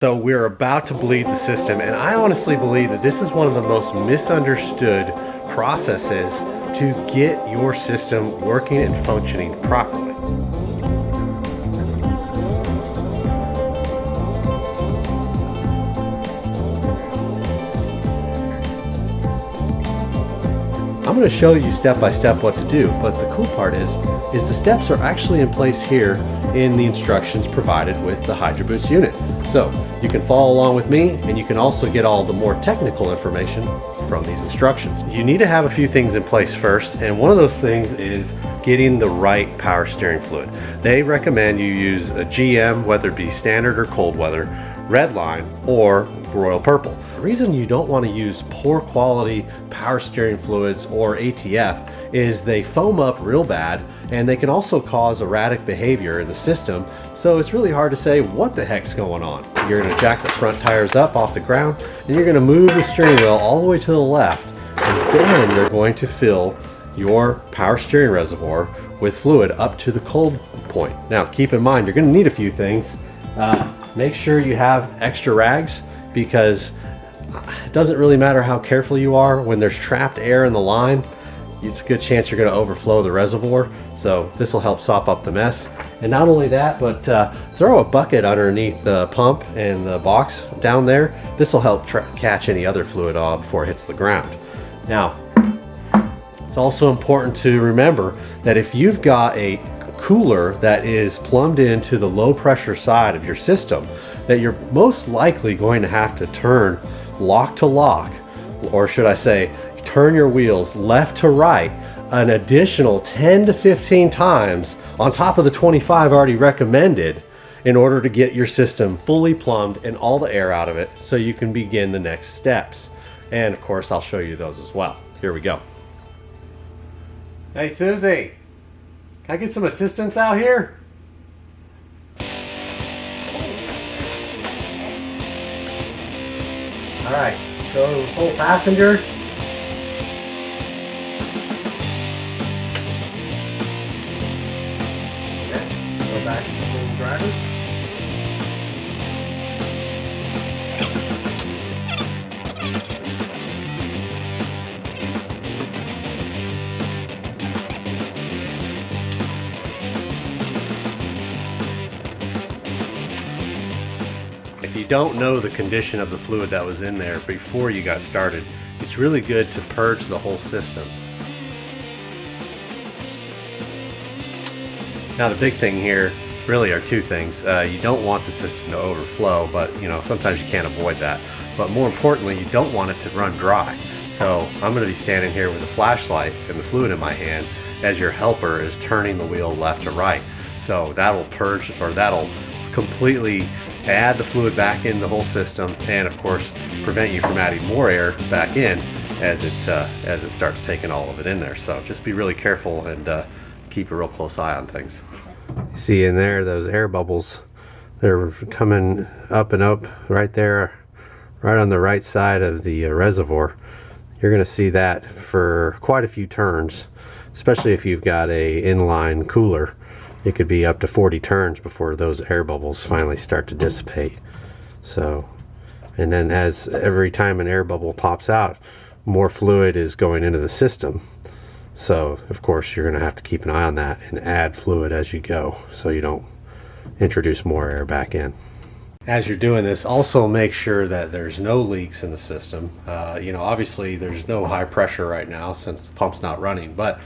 So we're about to bleed the system, and I honestly believe that this is one of the most misunderstood processes to get your system working and functioning properly. I'm going to show you step by step what to do, but the cool part is the steps are actually in place here in the instructions provided with the Hydroboost unit. So you can follow along with me, and you can also get all the more technical information from these instructions. You need to have a few things in place first, and one of those things is getting the right power steering fluid. They recommend you use a GM, whether it be standard or cold weather, Redline, or Royal Purple. The reason you don't want to use poor quality power steering fluids or ATF is they foam up real bad, and they can also cause erratic behavior in the system, so it's really hard to say what the heck's going on. You're going to jack the front tires up off the ground, and you're going to move the steering wheel all the way to the left, and then you're going to fill your power steering reservoir with fluid up to the cold point. Now keep in mind, you're going to need a few things. Make sure you have extra rags, because it doesn't really matter how careful you are. When there's trapped air in the line, it's a good chance you're going to overflow the reservoir, so this will help sop up the mess. And not only that, but throw a bucket underneath the pump and the box down there. This will help catch any other fluid off before it hits the ground. Now, it's also important to remember that if you've got a cooler that is plumbed into the low pressure side of your system, that you're most likely going to have to turn lock to lock, or should I say turn your wheels left to right an additional 10 to 15 times on top of the 25 already recommended, in order to get your system fully plumbed and all the air out of it, so you can begin the next steps. And of course I'll show you those as well. Here we go. Hey Susie, can I get some assistance out here? All right, go full passenger. Okay, go back to full driver. If you don't know the condition of the fluid that was in there before you got started, it's really good to purge the whole system. Now the big thing here really are two things. You don't want the system to overflow, but sometimes you can't avoid that. But more importantly, you don't want it to run dry. So I'm going to be standing here with a flashlight and the fluid in my hand as your helper is turning the wheel left to right. So that'll purge, or that'll completely add the fluid back in the whole system, and of course prevent you from adding more air back in as it starts taking all of it in there. So just be really careful and keep a real close eye on things. See in there, those air bubbles, they're coming up and up right there, right on the right side of the reservoir. You're going to see that for quite a few turns, especially if you've got a inline cooler. It could be up to 40 turns before those air bubbles finally start to dissipate. So, and then as every time an air bubble pops out, more fluid is going into the system. So of course you're going to have to keep an eye on that and add fluid as you go, so you don't introduce more air back in. As you're doing this, also make sure that there's no leaks in the system. Obviously there's no high pressure right now since the pump's not running, but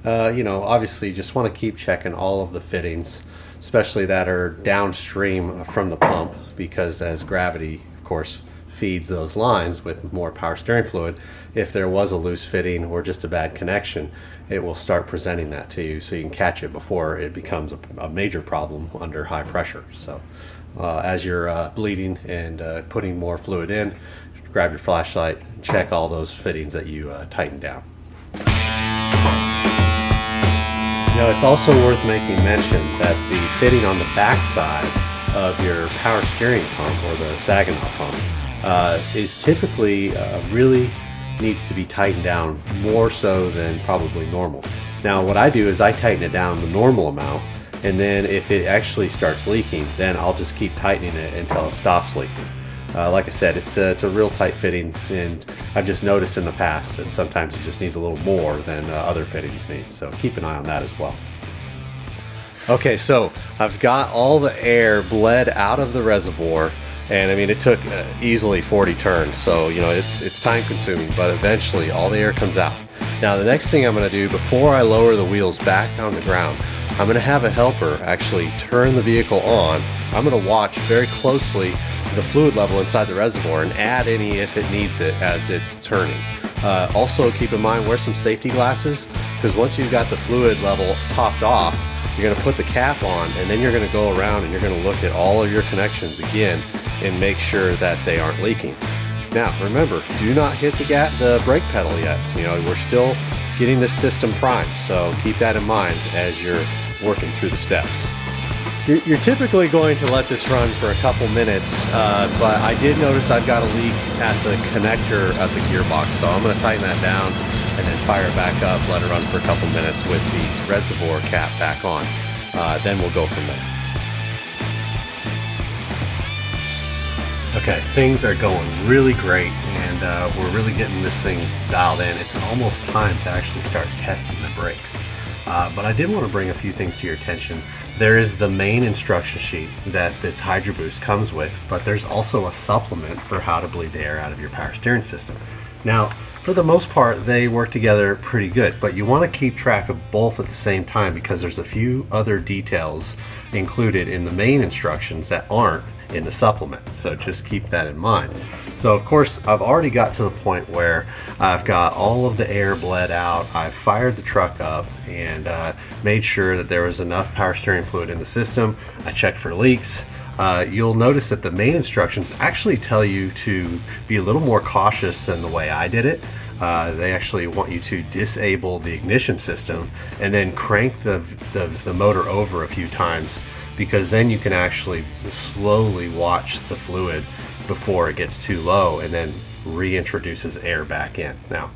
obviously you just want to keep checking all of the fittings, especially that are downstream from the pump, because as gravity, of course, feeds those lines with more power steering fluid, if there was a loose fitting or just a bad connection, it will start presenting that to you, so you can catch it before it becomes a major problem under high pressure. So as you're bleeding and putting more fluid in, grab your flashlight and check all those fittings that you tightened down. It's also worth making mention that the fitting on the back side of your power steering pump, or the Saginaw pump, is typically really needs to be tightened down more so than probably normal. Now what I do is I tighten it down the normal amount, and then if it actually starts leaking, then I'll just keep tightening it until it stops leaking. Like I said, it's a real tight fitting, and I've just noticed in the past that sometimes it just needs a little more than other fittings need, so keep an eye on that as well. Okay, so I've got all the air bled out of the reservoir, and I mean, it took easily 40 turns, so you know, it's time consuming, but eventually all the air comes out. Now the next thing I'm going to do before I lower the wheels back on the ground, I'm going to have a helper actually turn the vehicle on. I'm going to watch very closely the fluid level inside the reservoir and add any if it needs it as it's turning. Also keep in mind, wear some safety glasses, because once you've got the fluid level topped off, you're going to put the cap on, and then you're going to go around and you're going to look at all of your connections again and make sure that they aren't leaking. Now remember, do not hit the brake pedal yet. You know, we're still getting this system primed, so keep that in mind as you're working through the steps. You're typically going to let this run for a couple minutes, but I did notice I've got a leak at the connector at the gearbox, so I'm going to tighten that down and then fire it back up, let it run for a couple minutes with the reservoir cap back on. Then we'll go from there. Okay, things are going really great, and we're really getting this thing dialed in. It's almost time to actually start testing the brakes. But I did want to bring a few things to your attention. There is the main instruction sheet that this Hydroboost comes with, but there's also a supplement for how to bleed the air out of your power steering system. Now, for the most part, they work together pretty good, but you want to keep track of both at the same time, because there's a few other details included in the main instructions that aren't in the supplement, so just keep that in mind. So of course, I've already got to the point where I've got all of the air bled out. I've fired the truck up and made sure that there was enough power steering fluid in the system. I checked for leaks. You'll notice that the main instructions actually tell you to be a little more cautious than the way I did it. They actually want you to disable the ignition system and then crank the motor over a few times, because then you can actually slowly watch the fluid before it gets too low and then reintroduces air back in. Now,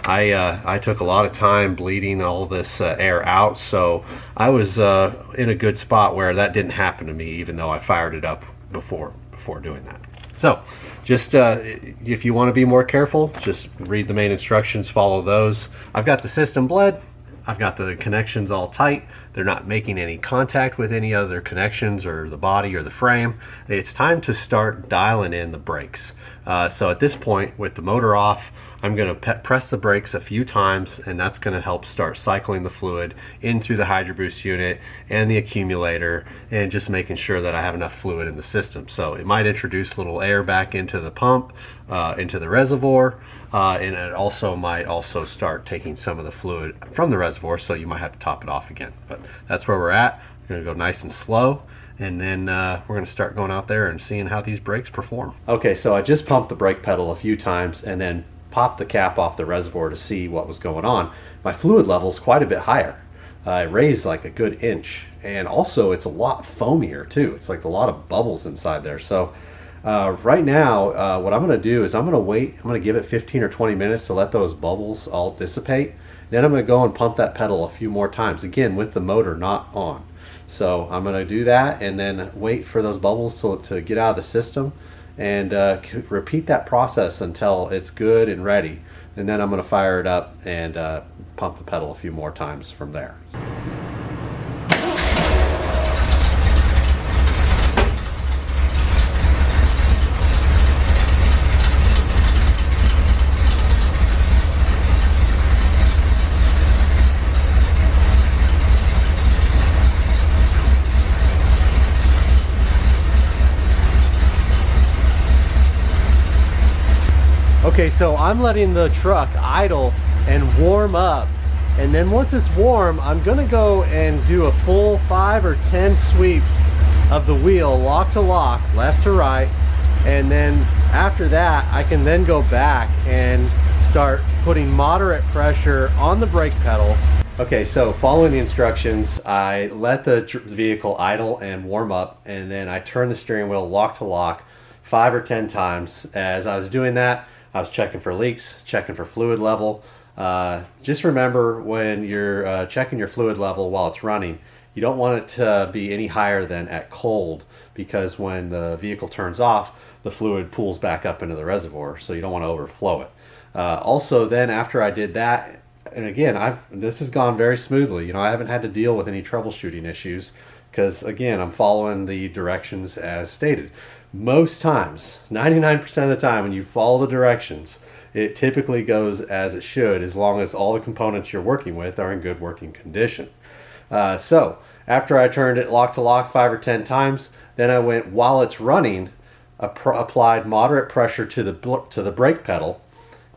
I took a lot of time bleeding all this air out, so I was in a good spot where that didn't happen to me, even though I fired it up before doing that. So just if you want to be more careful, just read the main instructions, follow those. I've got the system bled. I've got the connections all tight. They're not making any contact with any other connections or the body or the frame. It's time to start dialing in the brakes. So at this point, with the motor off, I'm going to press the brakes a few times, and that's going to help start cycling the fluid in through the Hydroboost unit and the accumulator, and just making sure that I have enough fluid in the system. So it might introduce a little air back into the pump, into the reservoir, and it also might start taking some of the fluid from the reservoir, so you might have to top it off again. But that's where we're at. We're going to go nice and slow, and then we're going to start going out there and seeing how these brakes perform. Okay, so I just pumped the brake pedal a few times and then popped the cap off the reservoir to see what was going on. My fluid level's quite a bit higher. It raised like a good inch, and also it's a lot foamier too. It's like a lot of bubbles inside there. So right now, what I'm going to do is I'm going to wait. I'm going to give it 15 or 20 minutes to let those bubbles all dissipate. Then I'm going to go and pump that pedal a few more times, again with the motor not on. So I'm going to do that and then wait for those bubbles to get out of the system, and repeat that process until it's good and ready. And then I'm going to fire it up and pump the pedal a few more times from there. Okay, so I'm letting the truck idle and warm up, and then once it's warm, I'm gonna go and do a full 5 or 10 sweeps of the wheel, lock to lock, left to right, and then after that I can then go back and start putting moderate pressure on the brake pedal. Okay, so following the instructions, I let the vehicle idle and warm up, and then I turn the steering wheel lock to lock 5 or 10 times. As I was doing that, I was checking for leaks, checking for fluid level. Just remember, when you're checking your fluid level while it's running, You don't want it to be any higher than at cold, because when the vehicle turns off, the fluid pools back up into the reservoir, so you don't want to overflow it. Also, then after I did that, and again, this has gone very smoothly. You know, I haven't had to deal with any troubleshooting issues, because again, I'm following the directions as stated. Most times, 99% of the time, when you follow the directions, it typically goes as it should, as long as all the components you're working with are in good working condition. So after I turned it lock to lock 5 or 10 times, then I went, while it's running, applied moderate pressure to the brake pedal.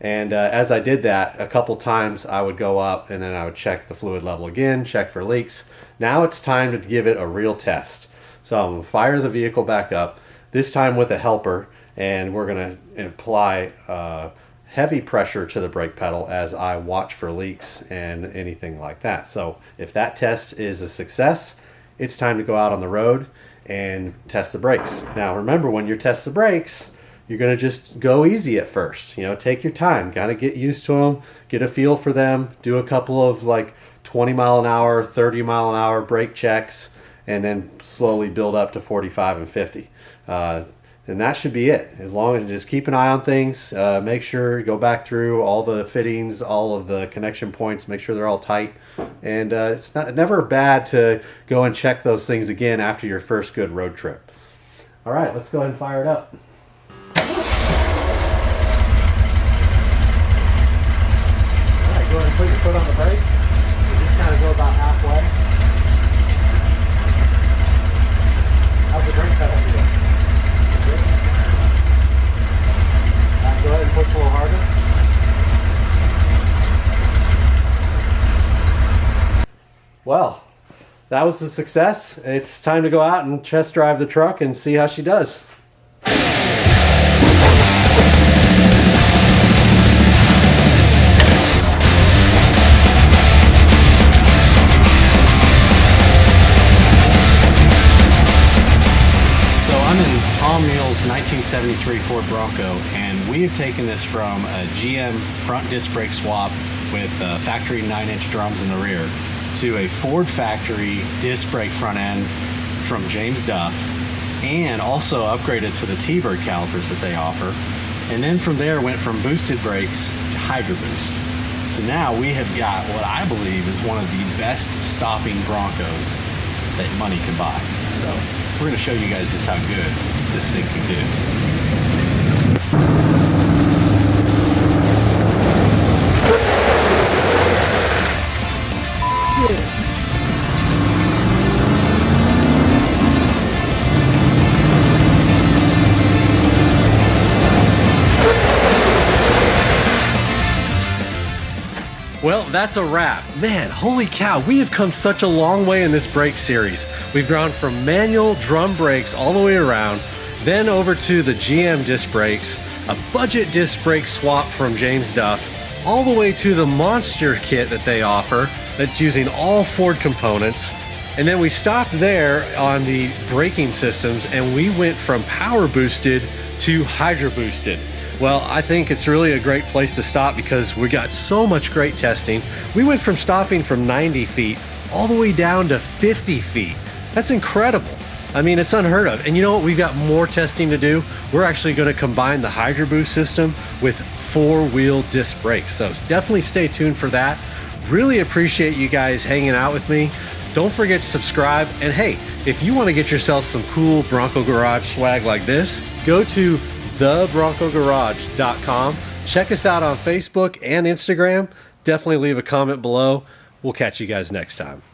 And as I did that a couple times, I would go up and then I would check the fluid level again, check for leaks. Now it's time to give it a real test. So I'm going to fire the vehicle back up, this time with a helper, and we're going to apply heavy pressure to the brake pedal as I watch for leaks and anything like that. So if that test is a success, it's time to go out on the road and test the brakes. Now remember, when you test the brakes, you're going to just go easy at first. You know, take your time, kind of get used to them, get a feel for them, do a couple of like 20 mile an hour, 30 mile an hour brake checks, and then slowly build up to 45 and 50. And that should be it. As long as you just keep an eye on things, make sure you go back through all the fittings, all of the connection points, make sure they're all tight. And it's never bad to go and check those things again after your first good road trip. All right, let's go ahead and fire it up. All right, go ahead and put your foot on the brake. You just kind of go about halfway. How's the brake pedal feel? Go ahead and push a little harder. Well, that was a success. It's time to go out and test drive the truck and see how she does. I'm in Tom Neal's 1973 Ford Bronco, and we have taken this from a GM front disc brake swap with factory 9-inch drums in the rear to a Ford factory disc brake front end from James Duff, and also upgraded to the T-Bird calipers that they offer. And then from there went from boosted brakes to Hydroboost. So now we have got what I believe is one of the best stopping Broncos that money can buy. So we're going to show you guys just how good this thing can do. Well, that's a wrap. Man, holy cow, we have come such a long way in this brake series. We've gone from manual drum brakes all the way around, then over to the GM disc brakes, a budget disc brake swap from James Duff, all the way to the monster kit that they offer that's using all Ford components. And then we stopped there on the braking systems and we went from power boosted to hydro boosted. Well, I think it's really a great place to stop because we got so much great testing. We went from stopping from 90 feet all the way down to 50 feet. That's incredible. I mean, it's unheard of. And you know what? We've got more testing to do. We're actually going to combine the Hydro Boost system with 4-wheel disc brakes. So definitely stay tuned for that. Really appreciate you guys hanging out with me. Don't forget to subscribe. And hey, if you want to get yourself some cool Bronco Garage swag like this, go to thebroncogarage.com. Check us out on Facebook and Instagram. Definitely leave a comment below. We'll catch you guys next time.